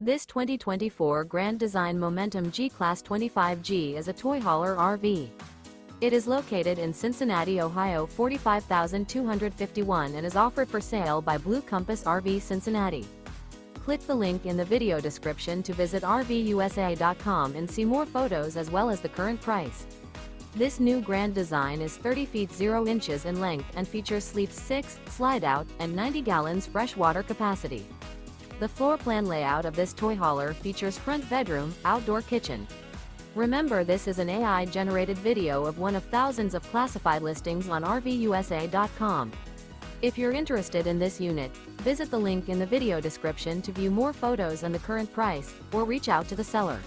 This 2024 Grand Design Momentum G-Class 25G is a toy hauler RV. It is located in Cincinnati, Ohio 45251 and is offered for sale by Blue Compass RV Cincinnati. Click the link in the video description to visit RVUSA.com and see more photos as well as the current price. This new Grand Design is 30 feet 0 inches in length and features sleeps 6, slide-out, and 90 gallons fresh water capacity. The floor plan layout of this toy hauler features front bedroom, outdoor kitchen. Remember, this is an AI-generated video of one of thousands of classified listings on RVUSA.com. If you're interested in this unit, visit the link in the video description to view more photos and the current price, or reach out to the seller.